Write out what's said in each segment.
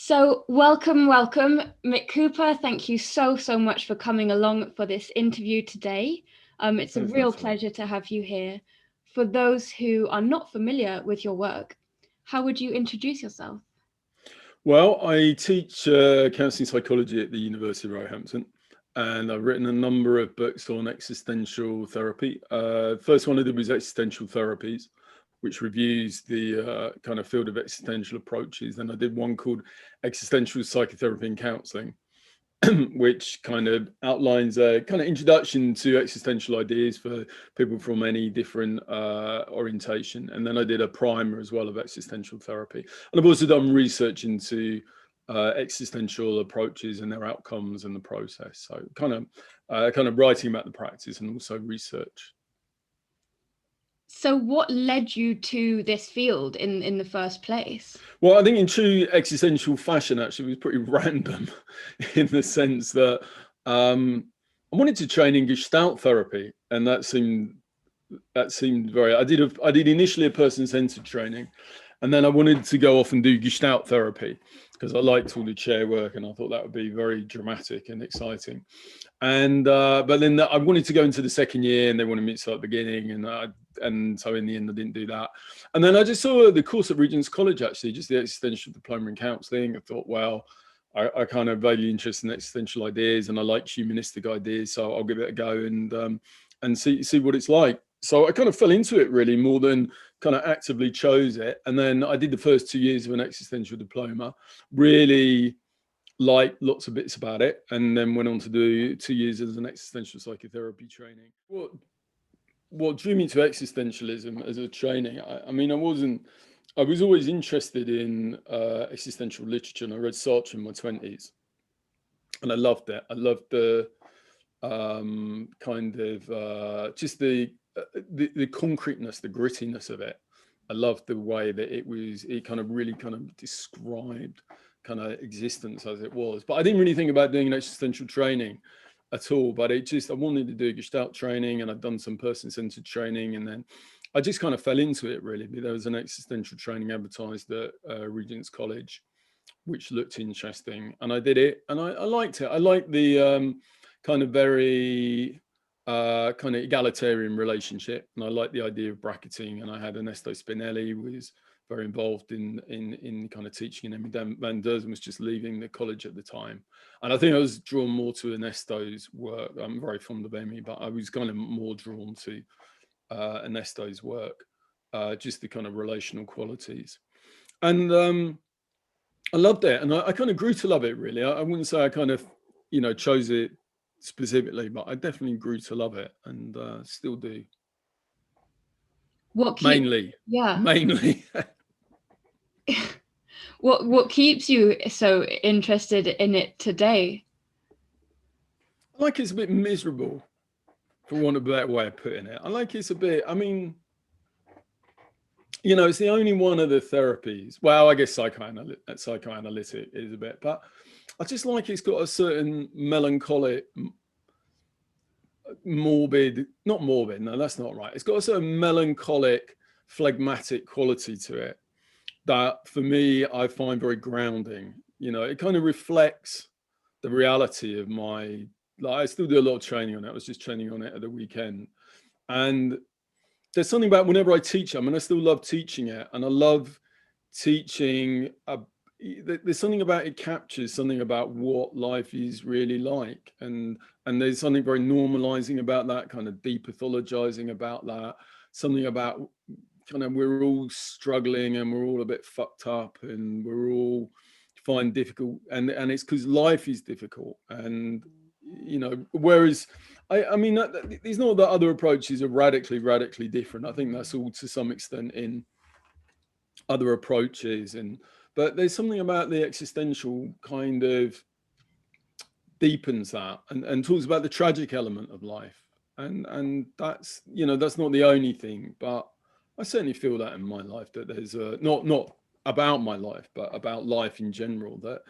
So welcome, Mick Cooper. Thank you so much for coming along for this interview today. It's a Thanks, real Natalie. pleasure to have you here. For those who are not familiar with your work, how would you introduce yourself? Well, I teach counselling psychology at the University of Roehampton, and I've written a number of books on existential therapy. First one I did was Existential Therapies, which reviews the kind of field of existential approaches. Then I did one called Existential Psychotherapy and Counselling, which kind of outlines a kind of introduction to existential ideas for people from any different orientation. And then I did a primer as well of existential therapy. And I've also done research into existential approaches and their outcomes and the process. So kind of writing about the practice and also research. So what led you to this field in the first place? Well, I think in true existential fashion, actually, it was pretty random in the sense that I wanted to train in Gestalt therapy, and that seemed very. I did initially a person-centered training, and then I wanted to go off and do Gestalt therapy because I liked all the chair work, and I thought that would be very dramatic and exciting. And but then I wanted to go into the second year, and they wanted me to start at the beginning, and so in the end I didn't do that. And then I just saw the course at Regent's College, actually, just the existential diploma in counselling. I thought, well, I kind of vaguely interested in existential ideas, and I like humanistic ideas, so I'll give it a go and see what it's like. So I kind of fell into it really more than kind of actively chose it. And then I did the first 2 years of an existential diploma, really liked lots of bits about it, and then went on to do 2 years as an existential psychotherapy training. What drew me to existentialism as a training, I mean, I was always interested in existential literature, and I read Sartre in my 20s, and I loved it. I loved the kind of just the concreteness, the grittiness of it. I loved the way that it kind of really kind of described kind of existence as it was. But I didn't really think about doing an existential training at all. But I wanted to do Gestalt training, and I'd done some person-centered training, and then I just kind of fell into it really. There was an existential training advertised at Regent's College, which looked interesting, and I did it, and I liked it. I liked the kind of very kind of egalitarian relationship, and I liked the idea of bracketing. And I had Ernesto Spinelli, who was very involved in kind of teaching, and Emmy Van Derzen was just leaving the college at the time. And I think I was drawn more to Ernesto's work. I'm very fond of Emmy, but I was kind of more drawn to Ernesto's work, just the kind of relational qualities. And I loved it, and I kind of grew to love it, really. I wouldn't say I kind of, chose it specifically, but I definitely grew to love it, and still do. What keep Mainly, yeah. mainly. What keeps you so interested in it today? I like it's a bit miserable, for want of a better way of putting it. I like it's a bit, I mean, it's the only one of the therapies. Well, I guess psychoanalytic is a bit, but I just like it's got a certain melancholic, not morbid, no, that's not right. It's got a certain melancholic, phlegmatic quality to it that for me, I find very grounding. It kind of reflects the reality of I still do a lot of training on it. I was just training on it at the weekend. And there's something about whenever I teach, I mean, I still love teaching it, and I love teaching. There's something about it captures something about what life is really like, and there's something very normalizing about that, kind of depathologizing about that, something about kind of we're all struggling and we're all a bit fucked up and we're all find difficult, and it's because life is difficult. And whereas I mean, it's not that other approaches are radically different. I think that's all to some extent in other approaches, but there's something about the existential kind of deepens that, and talks about the tragic element of life, and that's not the only thing, but I certainly feel that in my life, that there's not about my life, but about life in general, that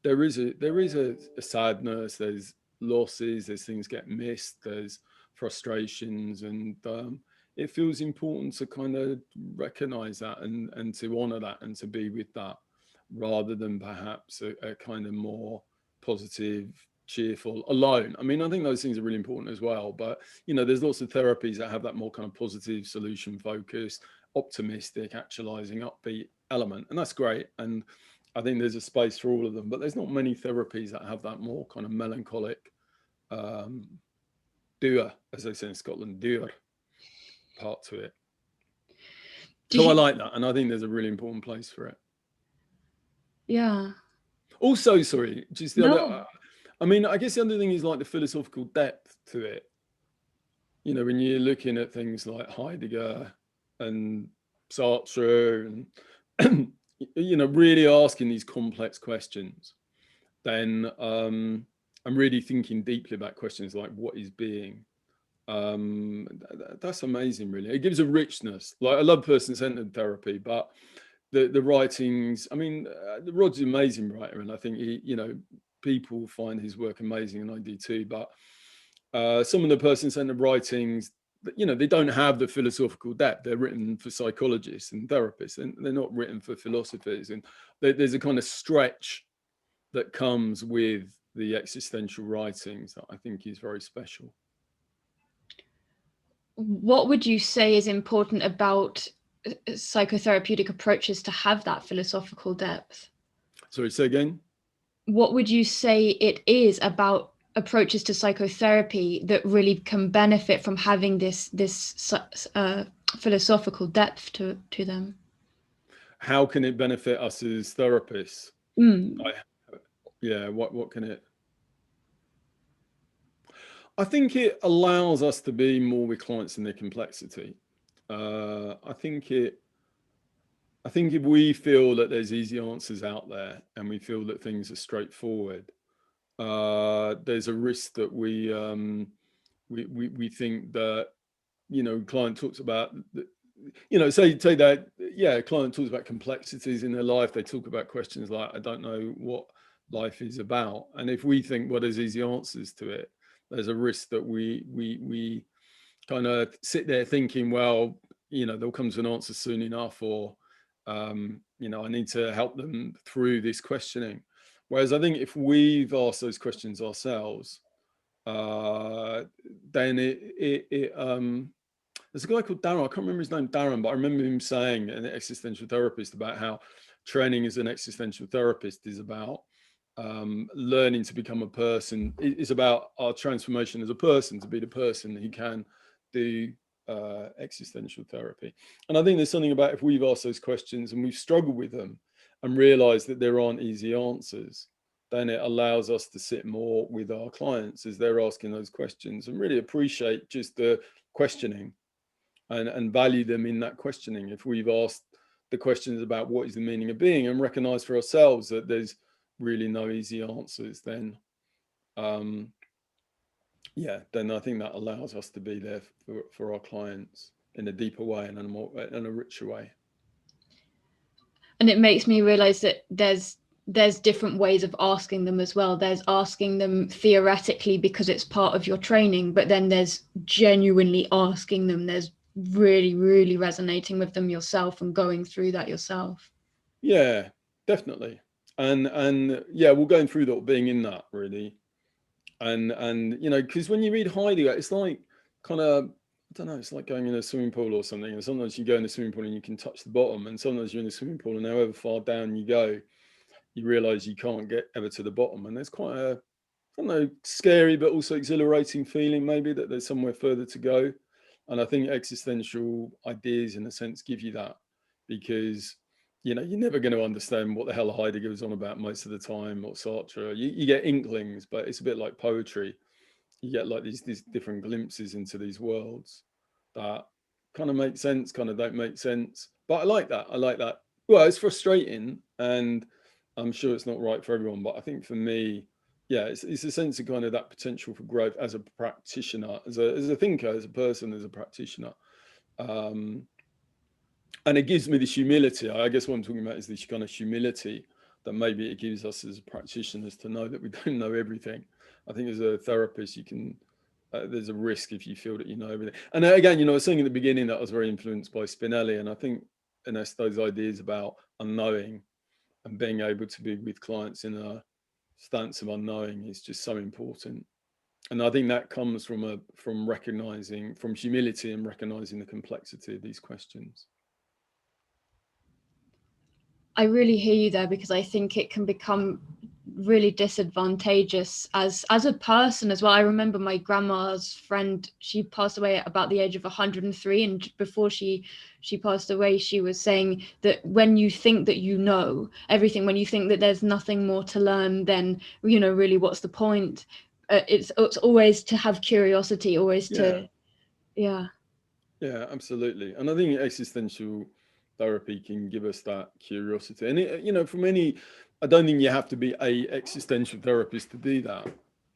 there is a sadness, there's losses, there's things get missed, there's frustrations, and it feels important to kind of recognize that and to honor that and to be with that. rather than perhaps a kind of more positive, cheerful alone. I mean, I think those things are really important as well, but you know, there's lots of therapies that have that more kind of positive, solution focused, optimistic, actualizing, upbeat element, and that's great. And I think there's a space for all of them, but there's not many therapies that have that more kind of melancholic, doer, as they say in Scotland, doer part to it. So I like that, and I think there's a really important place for it. Yeah. Also, sorry, just the No. other, I mean, I guess the other thing is like the philosophical depth to it. You know, when you're looking at things like Heidegger and Sartre and, you know, really asking these complex questions, then I'm really thinking deeply about questions like what is being. That's amazing, really. It gives a richness. Like, I love person-centered therapy, but the writings, I mean, Rod's an amazing writer, and I think he, you know, people find his work amazing, and I do too. But some of the person-centered writings, you know, they don't have the philosophical depth. They're written for psychologists and therapists, and they're not written for philosophers. And there's a kind of stretch that comes with the existential writings that I think is very special. What would you say is important about psychotherapeutic approaches to have that philosophical depth? Sorry, say again? What would you say it is about approaches to psychotherapy that really can benefit from having this philosophical depth to them? How can it benefit us as therapists? Yeah, what can it? I think it allows us to be more with clients in their complexity. I think if we feel that there's easy answers out there and we feel that things are straightforward, there's a risk that we think that, you know, client talks about, you know, say that, yeah, client talks about complexities in their life. They talk about questions like, I don't know what life is about. And if we think, well, there's easy answers to it, there's a risk that we kind of sit there thinking, well, you know, they'll come to an answer soon enough, or, you know, I need to help them through this questioning. Whereas I think if we've asked those questions ourselves, then there's a guy called Darren, I can't remember his name, Darren, but I remember him saying, an existential therapist, about how training as an existential therapist is about learning to become a person. It's about our transformation as a person to be the person who can do existential therapy. And I think there's something about, if we've asked those questions and we've struggled with them and realized that there aren't easy answers, then it allows us to sit more with our clients as they're asking those questions and really appreciate just the questioning and value them in that questioning. If we've asked the questions about what is the meaning of being and recognize for ourselves that there's really no easy answers, then yeah, then I think that allows us to be there for our clients in a deeper way and in a richer way. And it makes me realize that there's different ways of asking them as well. There's asking them theoretically because it's part of your training, but then there's genuinely asking them. There's really resonating with them yourself and going through that yourself. Yeah, definitely. And yeah, we're going through that, being in that, really. And you know, because when you read Heidegger, it's like kind of, I don't know, it's like going in a swimming pool or something. And sometimes you go in a swimming pool and you can touch the bottom, and sometimes you're in a swimming pool and however far down you go, you realize you can't get ever to the bottom. And there's quite a, I don't know, scary but also exhilarating feeling maybe that there's somewhere further to go. And I think existential ideas in a sense give you that, because you know, you're never going to understand what the hell Heidegger was on about most of the time, or Sartre. You get inklings, but it's a bit like poetry. You get like these different glimpses into these worlds that kind of make sense, kind of don't make sense. But I like that. I like that. Well, it's frustrating, and I'm sure it's not right for everyone, but I think for me, yeah, it's a sense of kind of that potential for growth as a practitioner, as a thinker, as a person, as a practitioner. And it gives me this humility. I guess what I'm talking about is this kind of humility that maybe it gives us as practitioners, to know that we don't know everything. I think as a therapist, you can, there's a risk if you feel that you know everything. And again, you know, I was saying at the beginning that I was very influenced by Spinelli, and I think, and that's those ideas about unknowing and being able to be with clients in a stance of unknowing is just so important. And I think that comes from recognizing, from humility and recognizing the complexity of these questions. I really hear you there, because I think it can become really disadvantageous as a person as well. I remember my grandma's friend, she passed away at about the age of 103, and before she passed away, she was saying that when you think that you know everything, when you think that there's nothing more to learn, then really what's the point? It's always to have curiosity, always to yeah absolutely. And I think existential therapy can give us that curiosity. And I don't think you have to be a existential therapist to do that.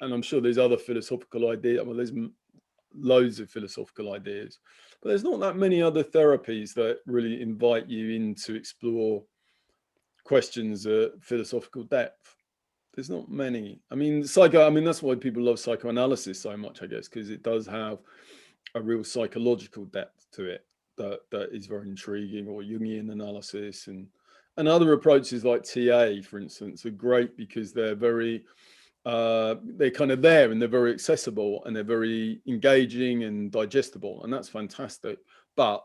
And I'm sure there's other philosophical ideas. Well, there's loads of philosophical ideas, but there's not that many other therapies that really invite you in to explore questions of philosophical depth. There's not many. I mean, that's why people love psychoanalysis so much, I guess, because it does have a real psychological depth to it that is very intriguing, or Jungian analysis and other approaches like TA, for instance, are great because they're very they're kind of there, and they're very accessible, and they're very engaging and digestible, and that's fantastic. But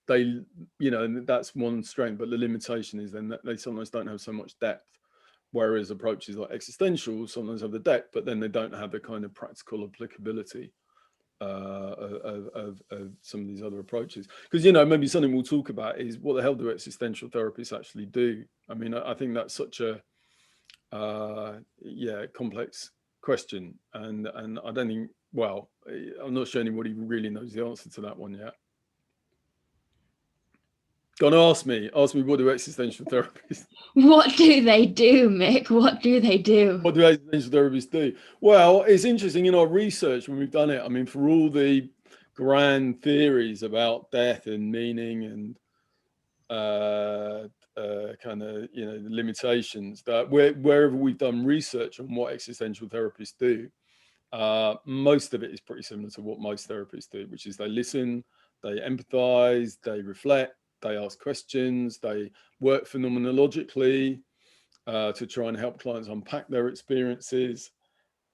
they, that's one strength, but the limitation is then that they sometimes don't have so much depth. Whereas approaches like existential sometimes have the depth, but then they don't have the kind of practical applicability of some of these other approaches. Because maybe something we'll talk about is, what the hell do existential therapists actually do? I mean, I think that's such a complex question, and I don't think, well, I'm not sure anybody really knows the answer to that one yet. Gonna ask me what do existential therapists What do they do, Mick? What do they do? What do existential therapists do? Well, it's interesting in our research when we've done it. I mean, for all the grand theories about death and meaning and kind of limitations, that wherever we've done research on what existential therapists do, most of it is pretty similar to what most therapists do, which is they listen, they empathize, they reflect, they ask questions, they work phenomenologically to try and help clients unpack their experiences.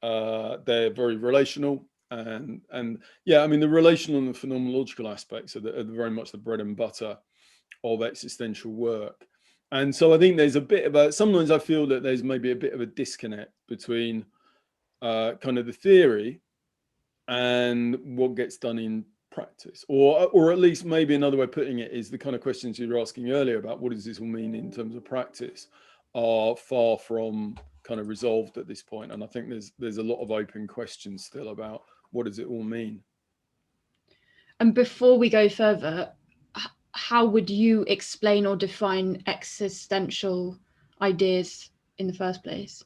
They're very relational, and I mean, the relational and the phenomenological aspects are very much the bread and butter of existential work. And so I think there's a bit of sometimes I feel that there's maybe a bit of a disconnect between kind of the theory and what gets done in practice, or at least maybe another way of putting it is the kind of questions you were asking earlier about what does this all mean in terms of practice are far from kind of resolved at this point. And I think there's a lot of open questions still about what does it all mean. And before we go further, how would you explain or define existential ideas in the first place?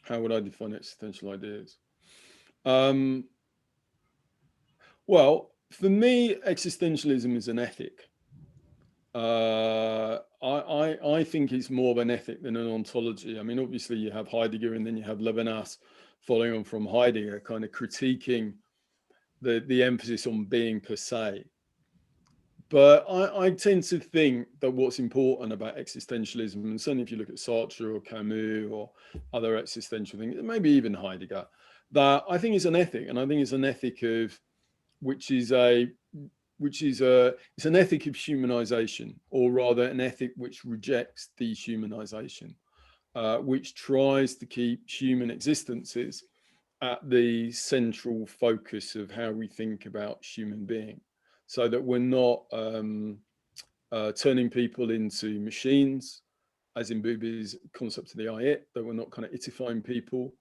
How would I define existential ideas? Well, for me, existentialism is an ethic. I think it's more of an ethic than an ontology. I mean, obviously you have Heidegger, and then you have Levinas following on from Heidegger, kind of critiquing the emphasis on being per se. But I tend to think that what's important about existentialism, and certainly if you look at Sartre or Camus or other existential things, maybe even Heidegger, that I think it's an ethic, and I think it's an ethic of it's an ethic of humanization, or rather an ethic which rejects dehumanization, which tries to keep human existences at the central focus of how we think about human being, so that we're not turning people into machines, as in Booby's concept of the I-it, that we're not kind of itifying people.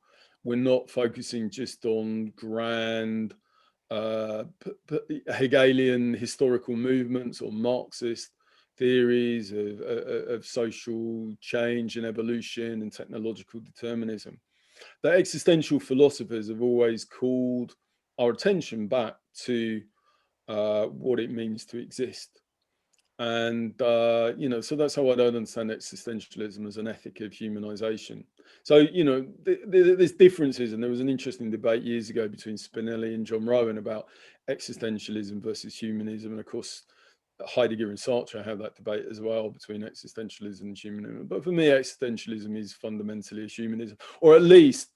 We're not focusing just on grand Hegelian historical movements or Marxist theories of social change and evolution and technological determinism. The existential philosophers have always called our attention back to what it means to exist. And, so that's how I don't understand existentialism, as an ethic of humanization. So, there's differences. And there was an interesting debate years ago between Spinelli and John Rowan about existentialism versus humanism. And of course, Heidegger and Sartre have that debate as well between existentialism and humanism. But for me, existentialism is fundamentally a humanism, or at least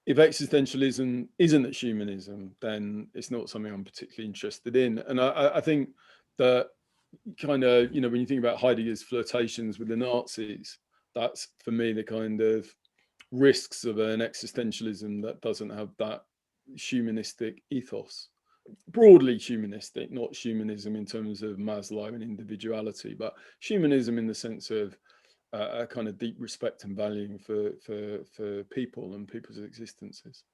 if existentialism isn't a humanism, then it's not something I'm particularly interested in. And I think that kind of, you know, when you think about Heidegger's flirtations with the Nazis, that's for me the kind of risks of an existentialism that doesn't have that humanistic ethos. Broadly humanistic, not humanism in terms of Maslow and individuality, but humanism in the sense of a kind of deep respect and valuing for people and people's existences.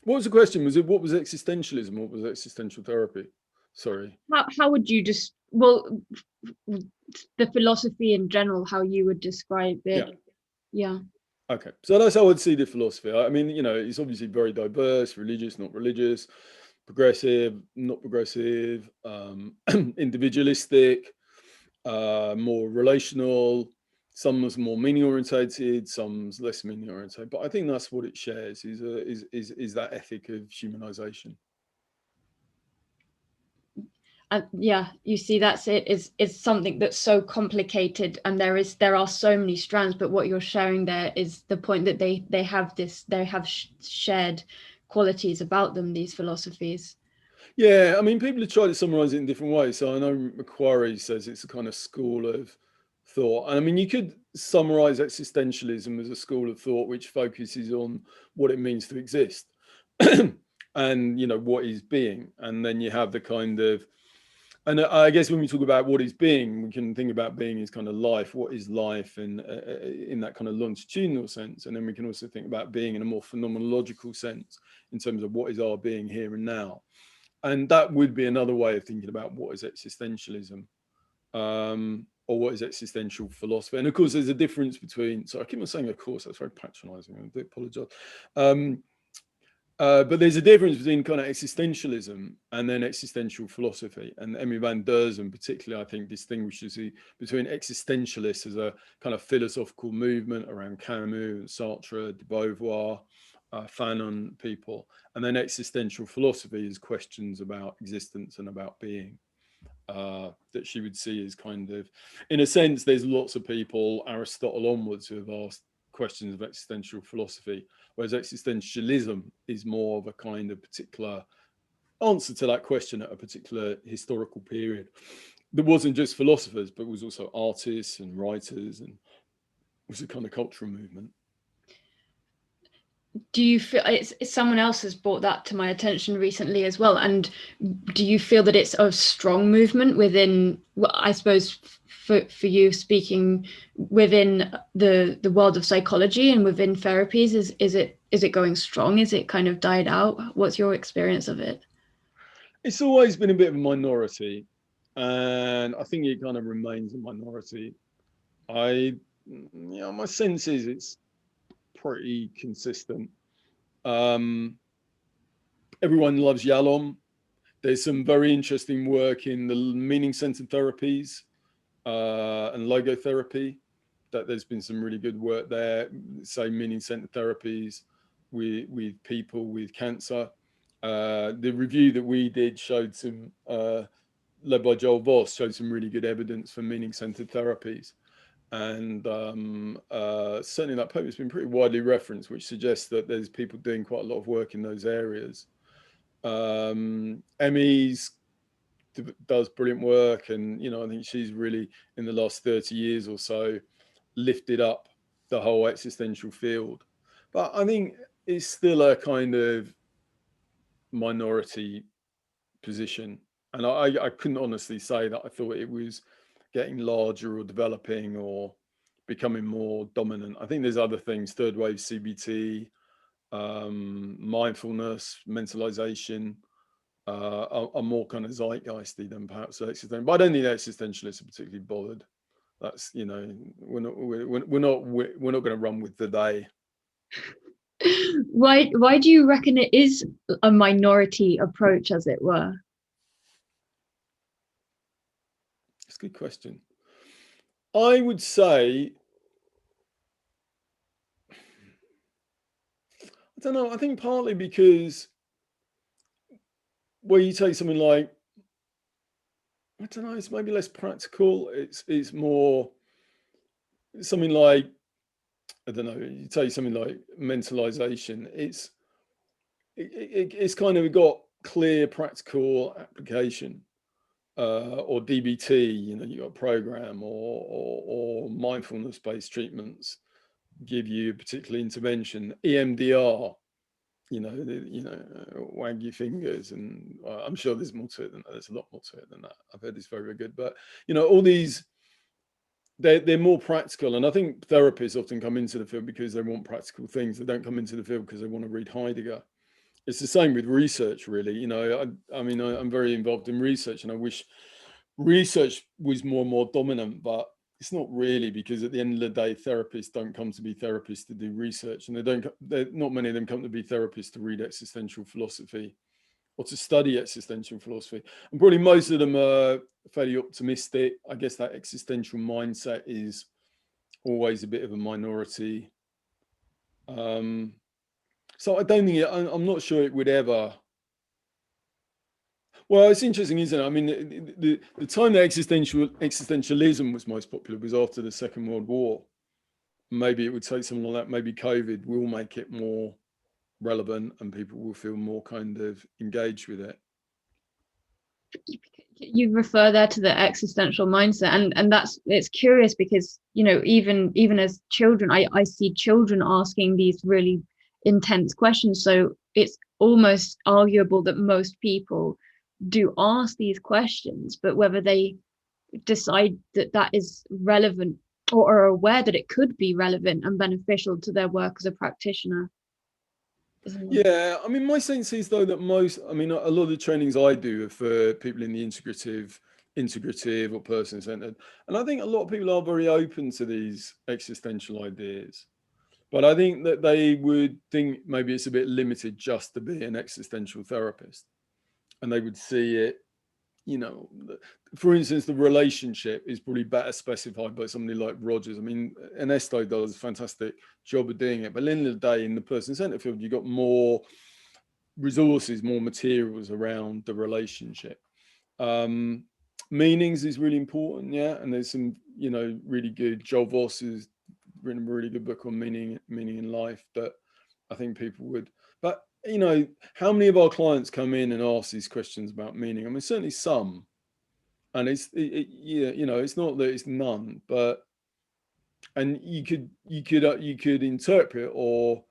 What was the question? Was it what was existentialism? What was existential therapy? Sorry. How would you just, well, the philosophy in general, how you would describe it? Yeah. Okay, so that's how I'd see the philosophy. I mean, you know, it's obviously very diverse: religious, not religious, progressive, not progressive, individualistic, more relational. Some's more meaning orientated, some's less meaning orientated. But I think that's what it shares: is that ethic of humanization. Yeah, you see, that's it. Is something that's so complicated, and there are so many strands. But what you're sharing there is the point that they have shared qualities about them, these philosophies. Yeah, I mean, people have tried to summarize it in different ways. So I know Macquarie says it's a kind of school of thought. And I mean, you could summarize existentialism as a school of thought which focuses on what it means to exist and, you know, what is being. And then you have the kind of, and I guess when we talk about what is being, we can think about being as kind of life. What is life in that kind of longitudinal sense? And then we can also think about being in a more phenomenological sense in terms of what is our being here and now. And that would be another way of thinking about what is existentialism, or what is existential philosophy. And of course, there's a difference between, sorry, I keep on saying of course, that's very patronizing, I do apologize. But there's a difference between kind of existentialism and then existential philosophy. And Emmy van Deurzen particularly, I think, distinguishes between existentialists as a kind of philosophical movement around Camus and Sartre, de Beauvoir, Fanon people, and then existential philosophy is questions about existence and about being, that she would see as kind of, in a sense, there's lots of people, Aristotle onwards, who have asked questions of existential philosophy, whereas existentialism is more of a kind of particular answer to that question at a particular historical period. There wasn't just philosophers, but was also artists and writers, and it was a kind of cultural movement. Do you feel someone else has brought that to my attention recently as well? And do you feel that it's a strong movement within, well, I suppose for you speaking within the world of psychology and within therapies, is it going strong? Is it kind of died out? What's your experience of it? It's always been a bit of a minority, and I think it kind of remains a minority. My sense is it's pretty consistent. Everyone loves Yalom. There's some very interesting work in the meaning-centered therapies and logotherapy. That there's been some really good work there. Say meaning-centered therapies with people with cancer. The review that we did showed some, led by Joel Voss, showed some really good evidence for meaning-centered therapies. And certainly that paper has been pretty widely referenced, which suggests that there's people doing quite a lot of work in those areas. Emmy's does brilliant work, and I think she's really, in the last 30 years or so, lifted up the whole existential field. But I think it's still a kind of minority position, and I couldn't honestly say that I thought it was getting larger or developing or becoming more dominant. I think there's other things, third wave CBT, mindfulness, mentalization, are more kind of zeitgeisty than perhaps existential. But I don't think existentialists are particularly bothered. That's, we're not going to run with the day. Why do you reckon it is a minority approach, as it were? It's a good question. I would say, I don't know, I think partly because where you take something like, I don't know, it's maybe less practical. It's more something like, I don't know, you tell you something like mentalization. It's kind of got clear practical application. Or DBT, you know, you got a program, or mindfulness-based treatments give you a particular intervention. EMDR, wag your fingers, and I'm sure there's more to it than that. There's a lot more to it than that. I've heard it's very, very good, but all these, they're more practical, and I think therapists often come into the field because they want practical things. They don't come into the field because they want to read Heidegger. It's the same with research, really. I mean, I'm very involved in research, and I wish research was more and more dominant, but it's not really, because at the end of the day, therapists don't come to be therapists to do research, and not many of them come to be therapists to read existential philosophy or to study existential philosophy. And probably most of them are fairly optimistic. I guess that existential mindset is always a bit of a minority. So I don't think I'm not sure it would ever. Well, it's interesting, isn't it? I mean, the time that existentialism was most popular was after the Second World War. Maybe it would take something like that. Maybe COVID will make it more relevant, and people will feel more kind of engaged with it. You refer there to the existential mindset, and it's curious because even as children, I see children asking these really intense questions. So it's almost arguable that most people do ask these questions, but whether they decide that is relevant or are aware that it could be relevant and beneficial to their work as a practitioner. Yeah, I mean, my sense is though that a lot of the trainings I do are for people in the integrative or person-centered, and I think a lot of people are very open to these existential ideas. But I think that they would think maybe it's a bit limited just to be an existential therapist. And they would see it, for instance, the relationship is probably better specified by somebody like Rogers. I mean, Ernesto does a fantastic job of doing it. But at the end of the day, in the person-centered field, you've got more resources, more materials around the relationship. Meanings is really important, yeah. And there's some, really good. Joel Voss has written a really good book on meaning in life that I think people would. But how many of our clients come in and ask these questions about meaning? I mean, certainly some, and it's not that it's none, but and you could interpret or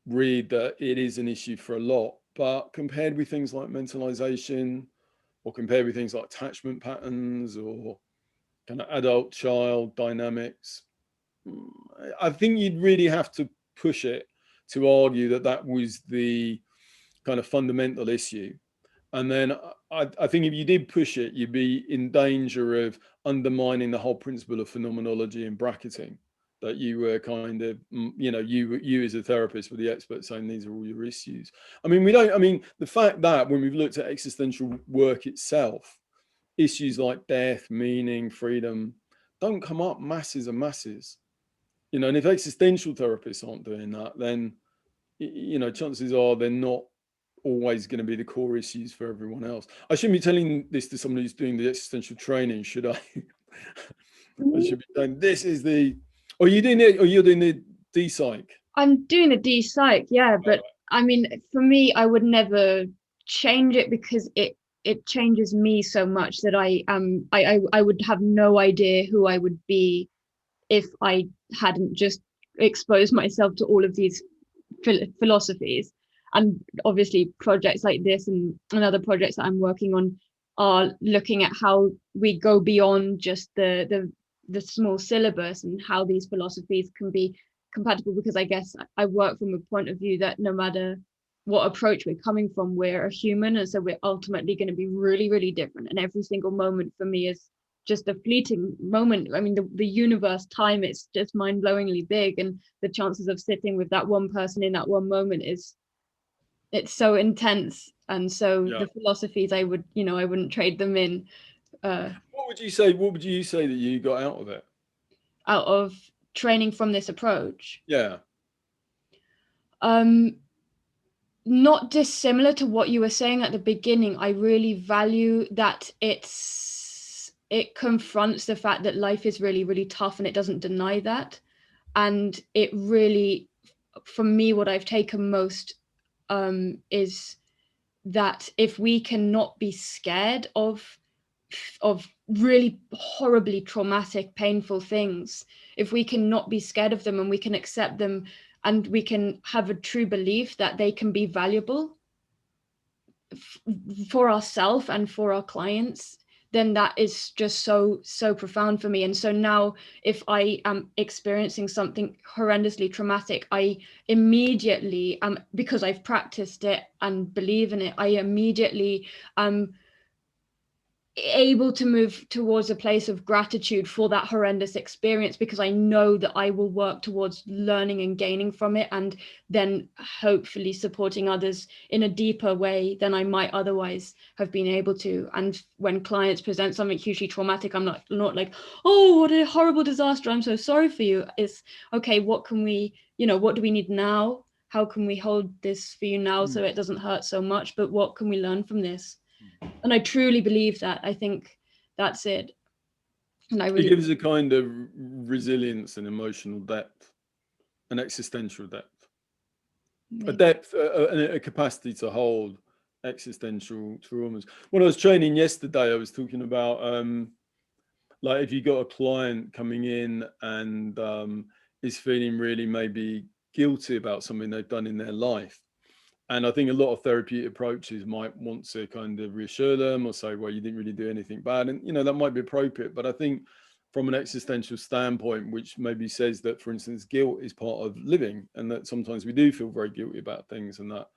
read that it is an issue for a lot, but compared with things like mentalization, or compared with things like attachment patterns, or kind of adult-child dynamics, I think you'd really have to push it to argue that was the kind of fundamental issue. And then I think if you did push it, you'd be in danger of undermining the whole principle of phenomenology and bracketing, that you were kind of, you as a therapist were the expert saying these are all your issues. I mean, the fact that when we've looked at existential work itself, issues like death, meaning, freedom don't come up masses and masses. And if existential therapists aren't doing that, then, chances are they're not always going to be the core issues for everyone else. I shouldn't be telling this to somebody who's doing the existential training, should I? I should be saying, this is the, or you're doing the D-Psych? I'm doing a D-Psych, yeah, but I mean, for me, I would never change it because it changes me so much that I would have no idea who I would be if I hadn't just exposed myself to all of these philosophies. And obviously projects like this and other projects that I'm working on are looking at how we go beyond just the small syllabus and how these philosophies can be compatible, because I guess I work from a point of view that no matter what approach we're coming from, we're a human, and so we're ultimately going to be really, really different, and every single moment for me is just a fleeting moment. I mean, the universe, time, it's just mind-blowingly big, and the chances of sitting with that one person in that one moment it's so intense. And so the philosophies I wouldn't trade them in. What would you say that you got out of it? Out of training from this approach? Yeah. Not dissimilar to what you were saying at the beginning. I really value that it's it confronts the fact that life is really, really tough, and it doesn't deny that. And it really, for me, what I've taken most is that if we cannot be scared of really horribly traumatic, painful things, if we cannot be scared of them and we can accept them, and we can have a true belief that they can be valuable for ourselves and for our clients, then that is just so profound for me. And so now, if I am experiencing something horrendously traumatic, I immediately, because I've practiced it and believe in it, I immediately able to move towards a place of gratitude for that horrendous experience, because I know that I will work towards learning and gaining from it, and then hopefully supporting others in a deeper way than I might otherwise have been able to. And when clients present something hugely traumatic, I'm not like, oh, what a horrible disaster, I'm so sorry for you. It's okay, what can we, what do we need now? How can we hold this for you now so it doesn't hurt so much? But what can we learn from this? And I truly believe that. I think that's it. And I really, It gives a kind of resilience and emotional depth, an existential depth, a depth, a capacity to hold existential traumas. When I was training yesterday, I was talking about like if you got a client coming in and is feeling really maybe guilty about something they've done in their life. And I think a lot of therapeutic approaches might want to kind of reassure them or say, well, you didn't really do anything bad. And, that might be appropriate. But I think from an existential standpoint, which maybe says that, for instance, guilt is part of living, and that sometimes we do feel very guilty about things, and that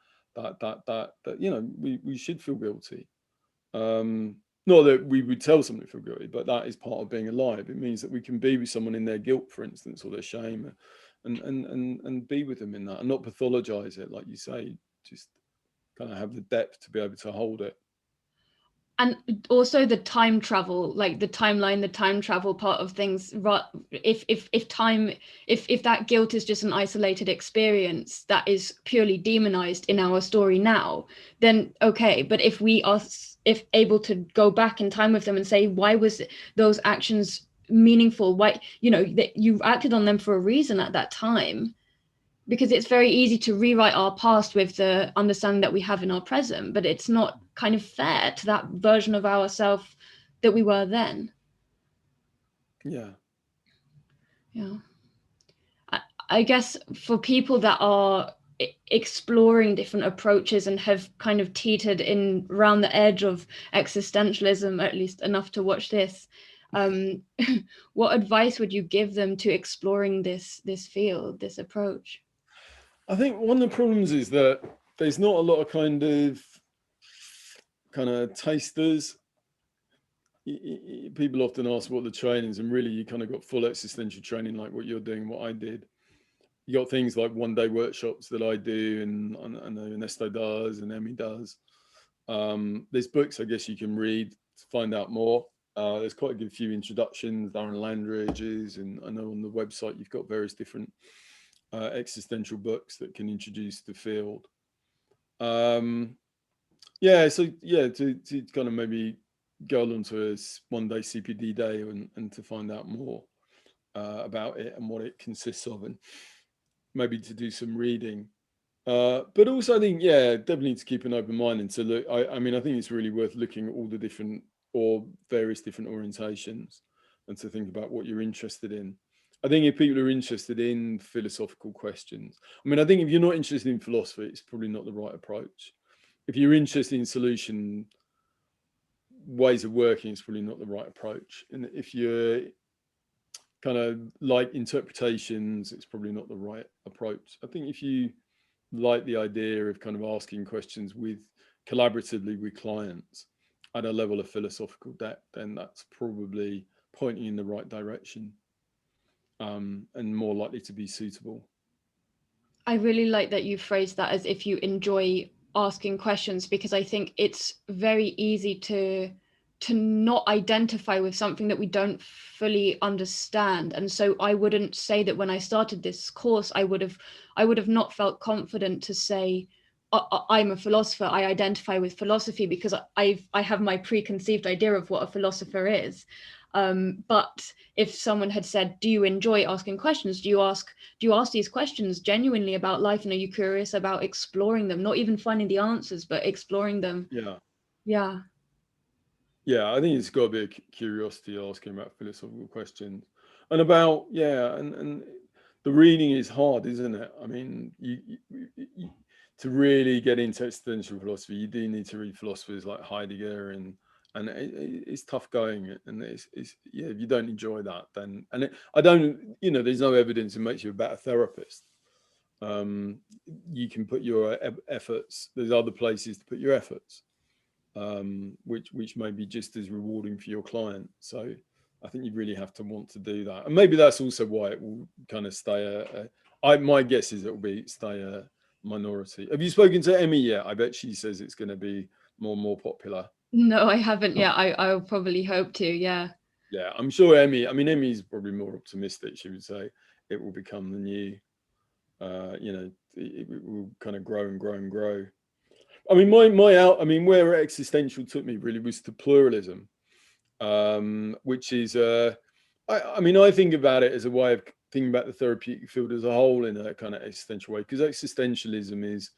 we should feel guilty. Not that we would tell someone to feel guilty, but that is part of being alive. It means that we can be with someone in their guilt, for instance, or their shame, and be with them in that, and not pathologize it, like you say. Just kind of have the depth to be able to hold it. And also the time travel, like the timeline, the time travel part of things. If that guilt is just an isolated experience that is purely demonized in our story now, then okay. But if we are able to go back in time with them and say, why was those actions meaningful? Why, that you acted on them for a reason at that time. Because it's very easy to rewrite our past with the understanding that we have in our present, but it's not kind of fair to that version of ourselves that we were then. Yeah. I guess for people that are exploring different approaches and have kind of teetered in around the edge of existentialism, at least enough to watch this, what advice would you give them to exploring this field, this approach? I think one of the problems is that there's not a lot of kind of tasters. People often ask what the training is, and really you kind of got full existential training like what you're doing, what I did. You got things like one-day workshops that I do, and I know Ernesto does, and Emmy does. There's books I guess you can read to find out more. There's quite a good few introductions, Darren Landridge's, and I know on the website you've got various different existential books that can introduce the field. To kind of maybe go along to a one-day CPD day and to find out more about it and what it consists of, and maybe to do some reading. But also I think, definitely to keep an open mind and to look, I mean, I think it's really worth looking at all the different or various different orientations and to think about what you're interested in. I think if people are interested in philosophical questions, I mean, I think if you're not interested in philosophy, it's probably not the right approach. If you're interested in solution ways of working, it's probably not the right approach. And if you're kind of like interpretations, it's probably not the right approach. I think if you like the idea of kind of asking questions collaboratively with clients at a level of philosophical depth, then that's probably pointing in the right direction. And more likely to be suitable. I really like that you phrased that as if you enjoy asking questions, because I think it's very easy to not identify with something that we don't fully understand. And so I wouldn't say that when I started this course, I would have not felt confident to say, I'm a philosopher, I identify with philosophy because I have my preconceived idea of what a philosopher is. But if someone had said, do you enjoy asking questions? Do you ask these questions genuinely about life? And are you curious about exploring them? Not even finding the answers, but exploring them. Yeah. Yeah. Yeah, I think it's got to be a curiosity asking about philosophical questions and about, and the reading is hard, isn't it? I mean, you to really get into existential philosophy, you do need to read philosophers like Heidegger, and it's tough going, and it's yeah, if you don't enjoy that, then I don't, there's no evidence it makes you a better therapist. You can put your efforts. There's other places to put your efforts. Which may be just as rewarding for your client. So I think you really have to want to do that, and maybe that's also why it will kind of stay my guess is it will stay a minority. Have you spoken to Emmy yet? I bet she says it's going to be more and more popular. No, I haven't yet. I'll probably hope to. Yeah. Yeah, I'm sure Emmy's probably more optimistic. She would say it will become the new, it will kind of grow and grow and grow. I mean, where existential took me really was to pluralism, which is, I think about it as a way of thinking about the therapeutic field as a whole in a kind of existential way, because existentialism is,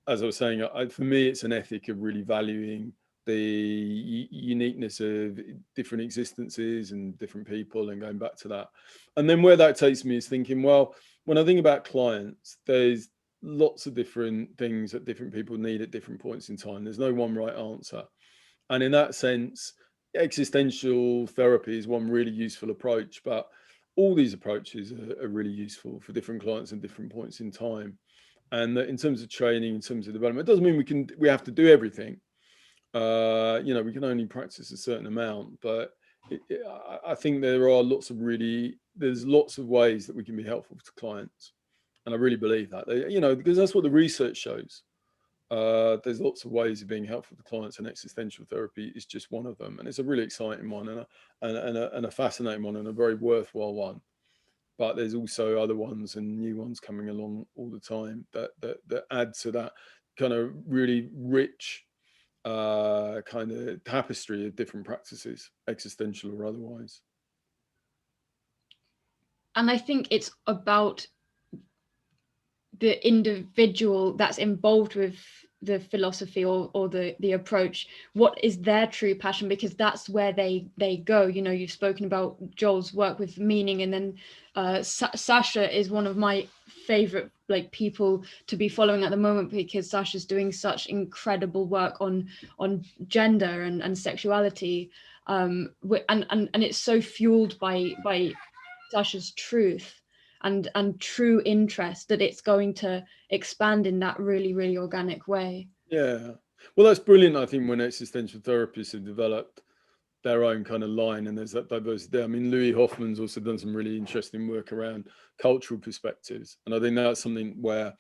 as I was saying, for me, it's an ethic of really valuing the uniqueness of different existences and different people, and going back to that. And then where that takes me is thinking, well, when I think about clients, there's lots of different things that different people need at different points in time. There's no one right answer. And in that sense, existential therapy is one really useful approach, but all these approaches are really useful for different clients and different points in time. And in terms of training, in terms of development, it doesn't mean we have to do everything. We can only practice a certain amount, but I think there's lots of ways that we can be helpful to clients. And I really believe that, because that's what the research shows. There's lots of ways of being helpful to clients, and existential therapy is just one of them. And it's a really exciting one, and a fascinating one, and a very worthwhile one. But there's also other ones and new ones coming along all the time that add to that kind of really rich kind of tapestry of different practices, existential or otherwise. And I think it's about the individual that's involved with the philosophy or the approach. What is their true passion? Because that's where they go. You've spoken about Joel's work with meaning, and then Sasha is one of my favorite people to be following at the moment, because Sasha's doing such incredible work on gender and sexuality, and it's so fueled by Sasha's truth and true interest that it's going to expand in that really, really organic way. Yeah, well, that's brilliant. I think when existential therapists have developed their own kind of line, and there's that diversity. I mean, Louis Hoffman's also done some really interesting work around cultural perspectives, and I think that's something where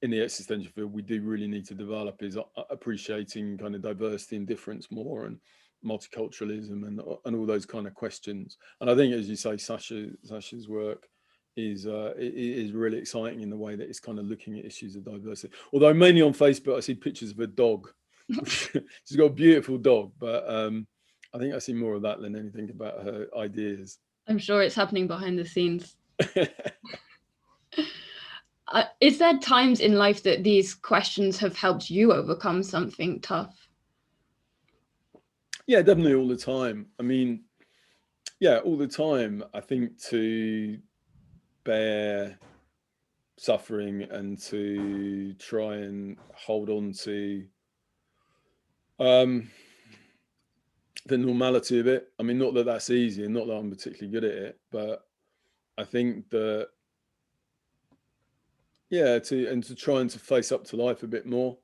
in the existential field we do really need to develop, is appreciating kind of diversity and difference more, and multiculturalism, and all those kind of questions. And I think, as you say, Sasha's work is really exciting in the way that it's kind of looking at issues of diversity. Although mainly on Facebook I see pictures of a dog. She's got a beautiful dog, but I think I see more of that than anything about her ideas. I'm sure it's happening behind the scenes. Is there times in life that these questions have helped you overcome something tough? Yeah, definitely all the time. I mean, yeah, all the time. I think to bear suffering and to try and hold on to the normality of it. I mean, not that that's easy, and not that I'm particularly good at it, but I think that, yeah, to try and to face up to life a bit more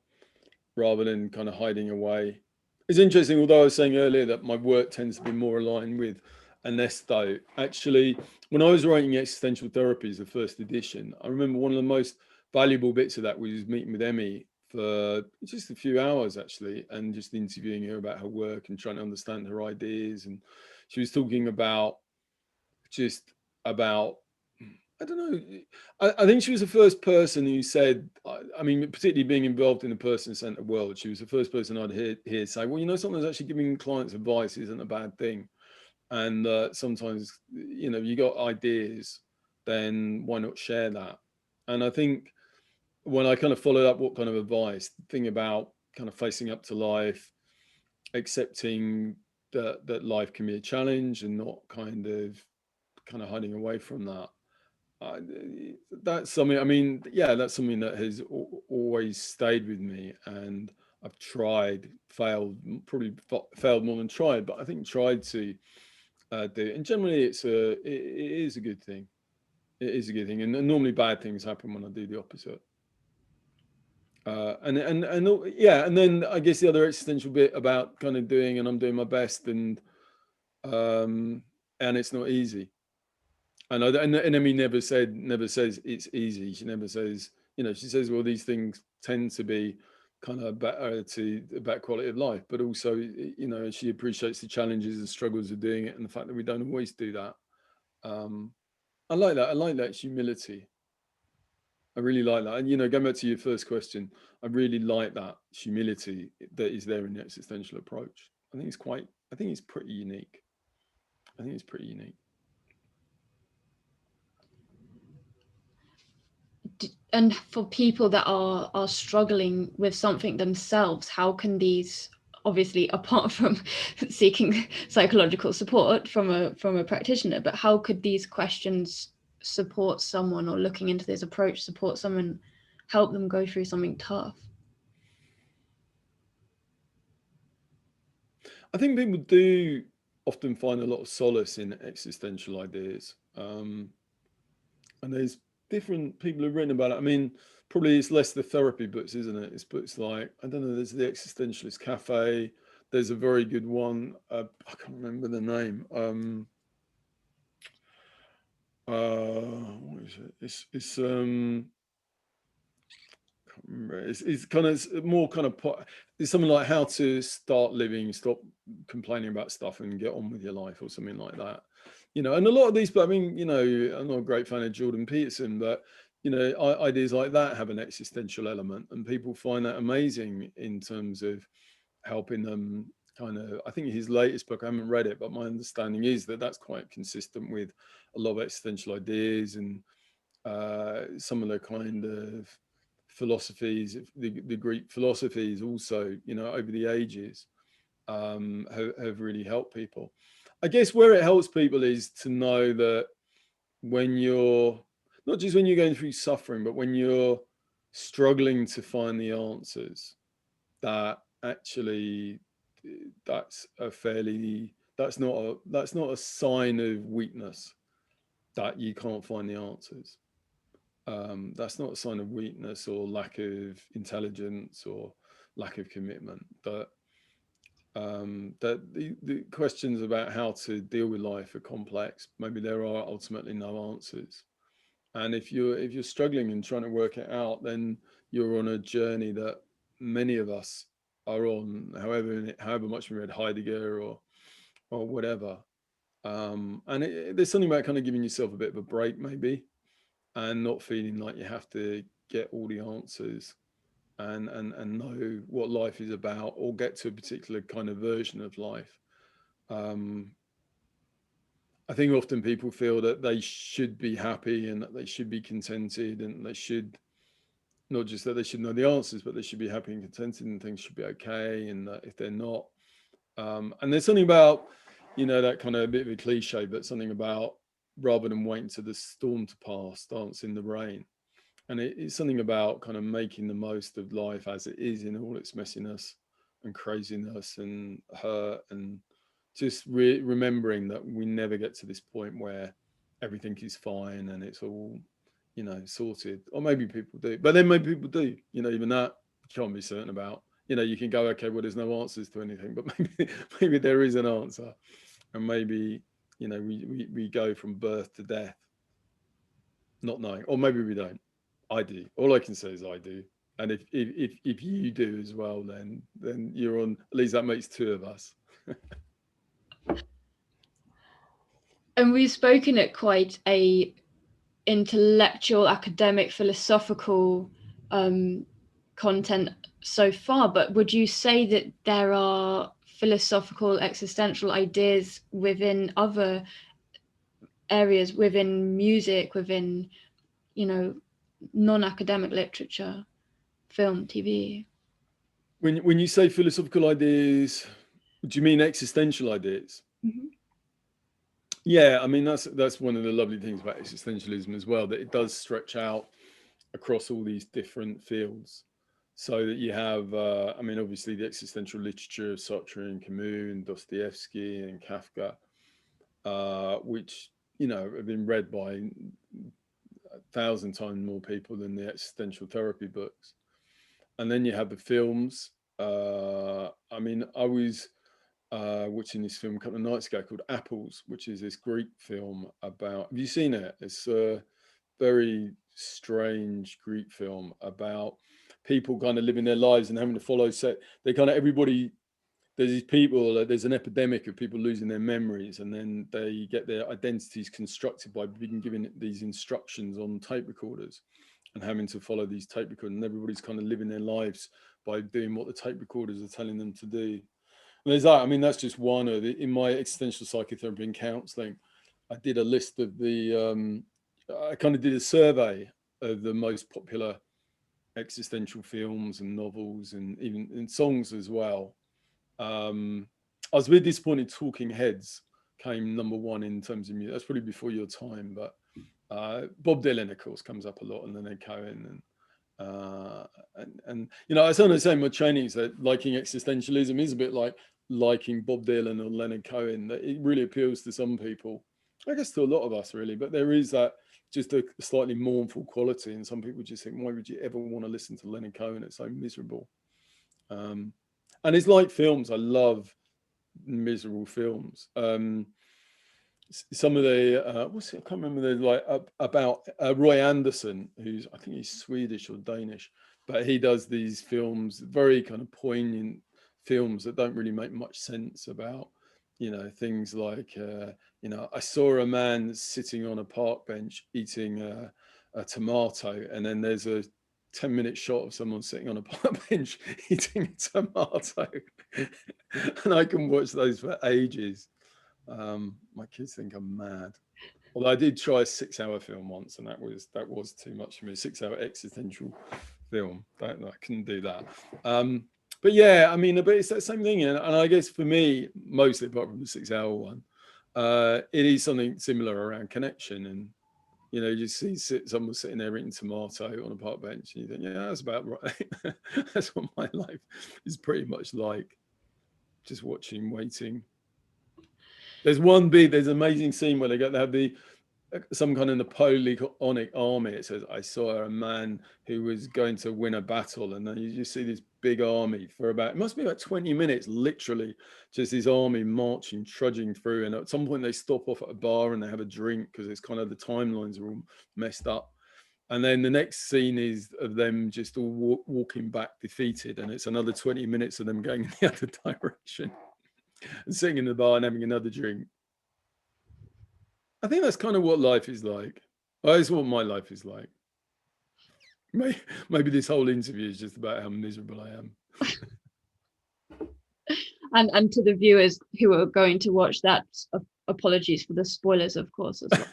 rather than kind of hiding away. It's interesting, although I was saying earlier that my work tends to be more aligned with Ernesto. Actually, when I was writing Existential Therapies, the first edition, I remember one of the most valuable bits of that was meeting with Emmy for just a few hours, actually, and just interviewing her about her work and trying to understand her ideas. And she was talking about just about I don't know. I think she was the first person who said, I mean, particularly being involved in a person-centered world, she was the first person I'd hear say, well, you know, sometimes actually giving clients advice isn't a bad thing. And sometimes, you know, you got ideas, then why not share that? And I think when I kind of followed up what kind of advice, the thing about kind of facing up to life, accepting that life can be a challenge and not kind of hiding away from that. Uh, that's something, I mean, yeah, that's something that has always stayed with me, and I've tried, failed, probably failed more than tried, but I think tried to do it. And generally it is a good thing. It is a good thing. And normally bad things happen when I do the opposite. Yeah, and then I guess the other existential bit about kind of doing, and I'm doing my best, and it's not easy. And Emmy never says it's easy. She never says, you know, she says, well, these things tend to be kind of better to about quality of life, but also, you know, she appreciates the challenges and struggles of doing it, and the fact that we don't always do that. I like that. I like that humility. I really like that. And, you know, going back to your first question, I really like that humility that is there in the existential approach. I think it's pretty unique. I think it's pretty unique. And for people that are struggling with something themselves, how can these, obviously apart from seeking psychological support from a practitioner, but how could these questions support someone, or looking into this approach support someone, help them go through something tough? I think people do often find a lot of solace in existential ideas. And there's different people who've written about it. I mean, probably it's less the therapy books, isn't it? It's books like, I don't know, there's the Existentialist Cafe. There's a very good one. I can't remember the name. What is it? It's can't remember. It's kind of more kind of it's something like how to start living, stop complaining about stuff, and get on with your life, or something like that. You know, and a lot of these, but I mean, you know, I'm not a great fan of Jordan Peterson, but you know, ideas like that have an existential element, and people find that amazing in terms of helping them kind of. I think his latest book, I haven't read it, but my understanding is that that's quite consistent with a lot of existential ideas, and some of the kind of philosophies, the Greek philosophies also, you know, over the ages, have really helped people. I guess where it helps people is to know that when you're, not just when you're going through suffering, but when you're struggling to find the answers, that actually that's not a sign of weakness that you can't find the answers. That's not a sign of weakness or lack of intelligence or lack of commitment. That the questions about how to deal with life are complex. Maybe there are ultimately no answers. And if you're struggling and trying to work it out, then you're on a journey that many of us are on. However much we read Heidegger or whatever. And there's something about kind of giving yourself a bit of a break, maybe, and not feeling like you have to get all the answers and know what life is about, or get to a particular kind of version of life. I think often people feel that they should be happy and that they should be contented, and they should, not just that they should know the answers, but they should be happy and contented, and things should be okay. And that if they're not, and there's something about, you know, that kind of a bit of a cliche, but something about rather than waiting to the storm to pass, dance in the rain. And it's something about kind of making the most of life as it is, in all its messiness and craziness and hurt, and just remembering that we never get to this point where everything is fine and it's all, you know, sorted. Or maybe people do, but then maybe people do, you know, even that you can't be certain about. You know, you can go, okay, well, there's no answers to anything, but maybe there is an answer. And maybe, you know, we go from birth to death not knowing, or maybe we don't. I do. All I can say is I do. And if you do as well, then you're on. At least that makes two of us. And we've spoken at quite a intellectual, academic, philosophical content so far, but would you say that there are philosophical, existential ideas within other areas, within music, within, you know, non-academic literature, film, TV? When you say philosophical ideas, do you mean existential ideas? Mm-hmm. Yeah, I mean that's one of the lovely things about existentialism as well, that it does stretch out across all these different fields. So that you have, I mean, obviously the existential literature of Sartre and Camus and Dostoevsky and Kafka, which, you know, have been read by 1,000 times more people than the existential therapy books. And then you have the films. I mean, I was watching this film a couple of nights ago called Apples, which is this Greek film about. Have you seen it? It's a very strange Greek film about people kind of living their lives and having to follow set. They kind of everybody. There's these people. There's an epidemic of people losing their memories, and then they get their identities constructed by being given these instructions on tape recorders, and having to follow these tape recorders. And everybody's kind of living their lives by doing what the tape recorders are telling them to do. And there's that. I mean, that's just one of the. In my existential psychotherapy and counselling, I did a list of the. I kind of did a survey of the most popular existential films and novels and even in songs as well. I was really disappointed Talking Heads came number one in terms of music. That's probably before your time, but Bob Dylan, of course, comes up a lot, and Leonard Cohen, and you know, I sometimes say in my trainings that liking existentialism is a bit like liking Bob Dylan or Leonard Cohen. That it really appeals to some people, I guess to a lot of us, really. But there is that just a slightly mournful quality, and some people just think, why would you ever want to listen to Leonard Cohen? It's so miserable. And it's like films. I love miserable films. Some of the what's it? I can't remember. The like about Roy Anderson, who's I think he's Swedish or Danish, but he does these films, very kind of poignant films that don't really make much sense about, you know, things like you know, I saw a man sitting on a park bench eating a tomato, and then there's a 10-minute shot of someone sitting on a park bench eating a tomato, and I can watch those for ages. My kids think I'm mad. Although I did try a 6-hour film once, and that was too much for me. 6-hour existential film. I couldn't do that. But yeah, I mean, but it's that same thing, and I guess for me, mostly apart from the 6-hour one, it is something similar around connection. And you know, you see someone sitting there eating tomato on a park bench, and you think, yeah, that's about right. That's what my life is pretty much like. Just watching, waiting. There's an amazing scene where they have the some kind of Napoleonic army. It says, I saw a man who was going to win a battle, and then you just see this big army for about, it must be about 20 minutes, literally, just this army marching, trudging through. And at some point they stop off at a bar and they have a drink because it's kind of the timelines are all messed up. And then the next scene is of them just all walking back defeated, and it's another 20 minutes of them going in the other direction and sitting in the bar and having another drink. I think that's kind of what life is like. That's what my life is like. Maybe this whole interview is just about how miserable I am. And to the viewers who are going to watch that, apologies for the spoilers, of course, as well.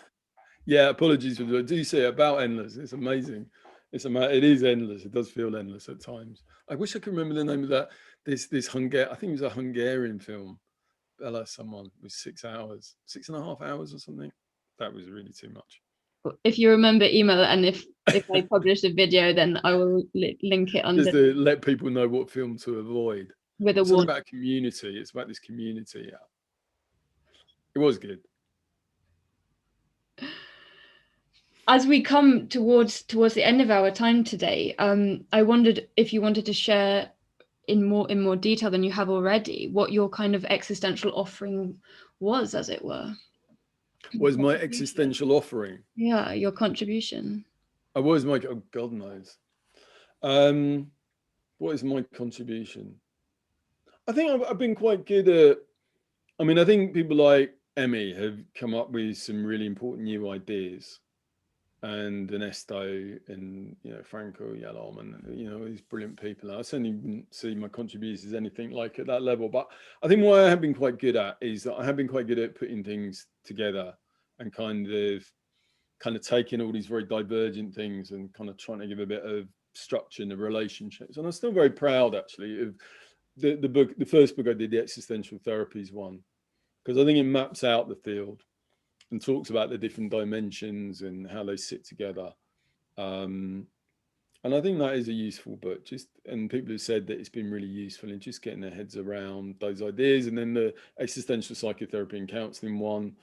Yeah, apologies for that. Do you see it? About endless? It's amazing. It is endless. It does feel endless at times. I wish I could remember the name of that. This Hungarian, I think it was a Hungarian film. Bella, someone with 6 hours, 6.5 hours or something. That was really too much. If you remember, email it, and if I publish a video, then I will link it under. Just to let people know what film to avoid. With a It's warning. about community. It's about this community. Yeah. It was good. As we come towards the end of our time today, I wondered if you wanted to share in more detail than you have already what your kind of existential offering was, as it were. What is my existential offering? Yeah, your contribution. I was my, oh God knows. What is my contribution? I think I've been quite good at, I mean, I think people like Emmy have come up with some really important new ideas. and Ernesto and Franco Yalom and these brilliant people. I certainly wouldn't see my contributions as anything like at that level, but I think what I have been quite good at is that I have been quite good at putting things together and kind of taking all these very divergent things and kind of trying to give a bit of structure in the relationships. And I'm still very proud actually of the first book I did, the Existential Therapies one, because I think it maps out the field and talks about the different dimensions and how they sit together. And I think that is a useful book. And people have said that it's been really useful in just getting their heads around those ideas. And then the Existential Psychotherapy and Counselling one,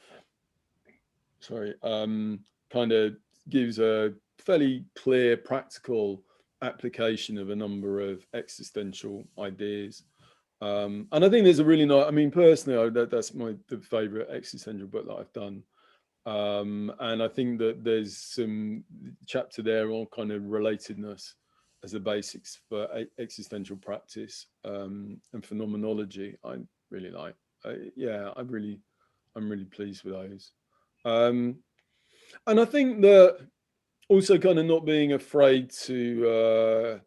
kind of gives a fairly clear, practical application of a number of existential ideas. And I think there's a really nice, I mean, personally, that's the favorite existential book that I've done. And I think that there's some chapter there on kind of relatedness as the basics for existential practice and phenomenology. I really like. I'm really pleased with those. And I think that also kind of not being afraid to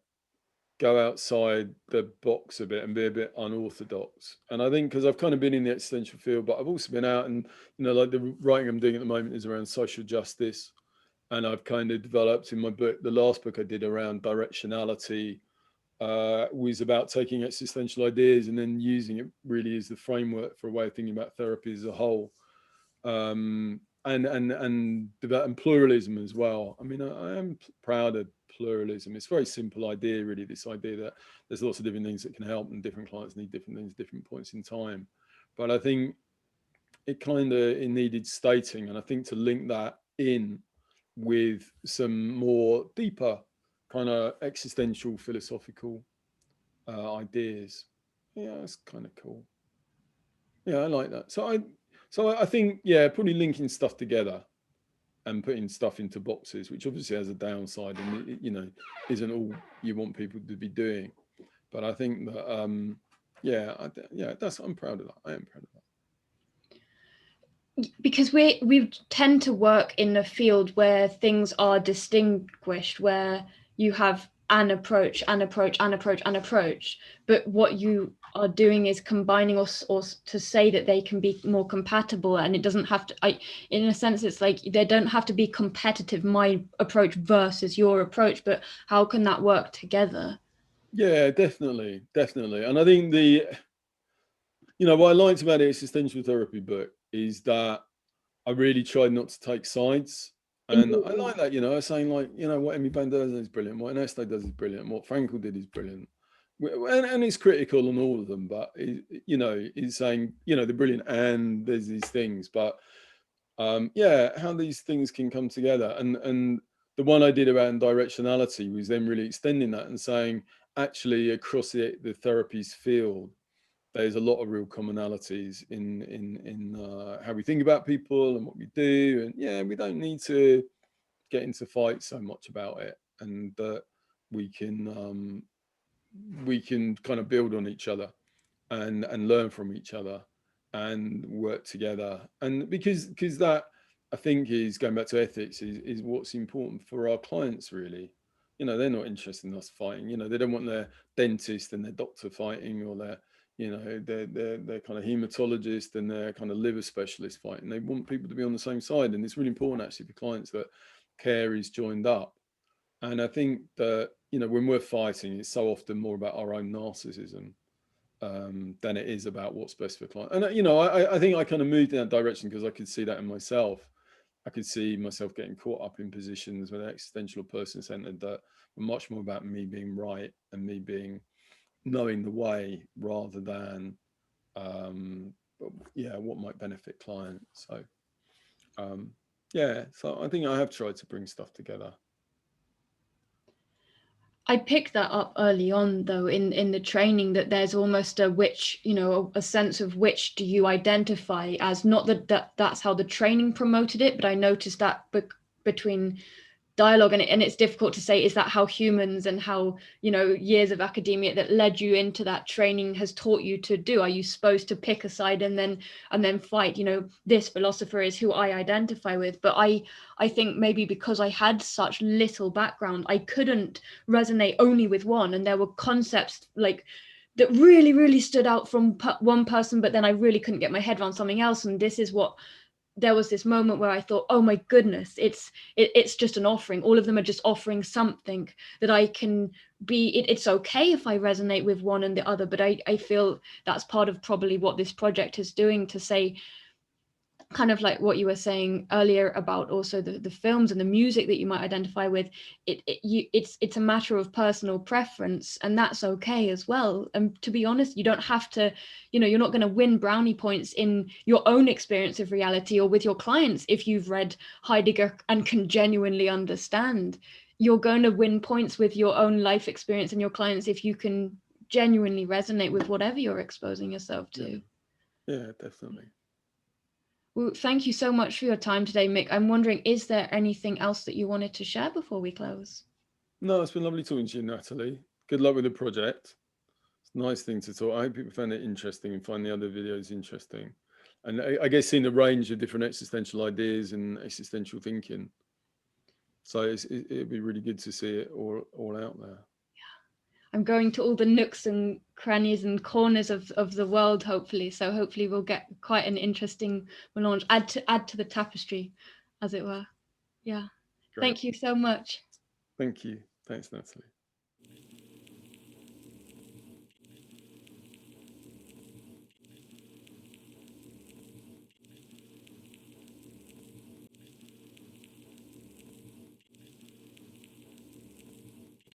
go outside the box a bit and be a bit unorthodox. And I think because I've kind of been in the existential field, but I've also been out and, like the writing I'm doing at the moment is around social justice. And I've kind of developed in my book, the last book I did around directionality, was about taking existential ideas and then using it really as the framework for a way of thinking about therapy as a whole. And pluralism as well. I mean, I am proud of pluralism. It's a very simple idea, really, this idea that there's lots of different things that can help and different clients need different things, different points in time. But I think it needed stating, and I think to link that in with some more deeper kind of existential philosophical ideas. Yeah, that's kind of cool. Yeah, I like that. So I think, probably linking stuff together and putting stuff into boxes, which obviously has a downside and it, isn't all you want people to be doing. But I think that, I'm proud of that. I am proud of that. Because we tend to work in a field where things are distinguished, where you have an approach, but what you are doing is combining or to say that they can be more compatible, and it doesn't have to, in a sense it's like they don't have to be competitive, my approach versus your approach, but how can that work together? Yeah, definitely. And I think what I liked about the existential therapy book is that I really tried not to take sides. And I like that, saying like, what Emmy Bain does is brilliant, what Ernesto does is brilliant, what Frankel did is brilliant. And he's critical on all of them, but, he's saying, they're brilliant and there's these things, but how these things can come together. And the one I did around directionality was then really extending that and saying, actually, across the therapies field, there's a lot of real commonalities in how we think about people and what we do. And we don't need to get into fights so much about it, and that we can kind of build on each other and learn from each other and work together. And because that, I think, is going back to ethics, is what's important for our clients, really. They're not interested in us fighting. They don't want their dentist and their doctor fighting, or their their kind of hematologist and their kind of liver specialist fighting. They want people to be on the same side. And it's really important actually for clients that care is joined up. And I think that, when we're fighting, it's so often more about our own narcissism than it is about what's best for client. And I think I kind of moved in that direction because I could see that in myself. I could see myself getting caught up in positions with existential person-centered that were much more about me being right and me knowing the way rather than what might benefit clients. So so I think I have tried to bring stuff together. I picked that up early on, though, in the training, that there's almost a sense of which do you identify as, not that's how the training promoted it, but I noticed that between dialogue, and it's difficult to say, is that how humans and how, you know, years of academia that led you into that training has taught you to do? Are you supposed to pick a side and then fight, you know, this philosopher is who I identify with? But I think maybe because I had such little background, I couldn't resonate only with one, and there were concepts like that really, really stood out from one person, but then I really couldn't get my head around something else. And this is what, there was this moment where I thought, oh my goodness, it's just an offering. All of them are just offering something that I can be. It's okay if I resonate with one and the other, but I feel that's part of probably what this project is doing, to say, kind of like what you were saying earlier about also the films and the music that you might identify with. It's a matter of personal preference, and that's okay as well. And to be honest, you don't have to, you know, you're not going to win brownie points in your own experience of reality or with your clients if you've read Heidegger and can genuinely understand. You're going to win points with your own life experience and your clients if you can genuinely resonate with whatever you're exposing yourself to. Yeah, definitely. Well, thank you so much for your time today, Mick. I'm wondering, is there anything else that you wanted to share before we close? No, it's been lovely talking to you, Natalie. Good luck with the project. It's a nice thing to talk. I hope people found it interesting and find the other videos interesting. And I guess seeing a range of different existential ideas and existential thinking. So it'd be really good to see it all out there. I'm going to all the nooks and crannies and corners of the world, hopefully. So hopefully we'll get quite an interesting melange, add to the tapestry, as it were. Yeah. Great. Thank you so much. Thank you. Thanks, Natalie.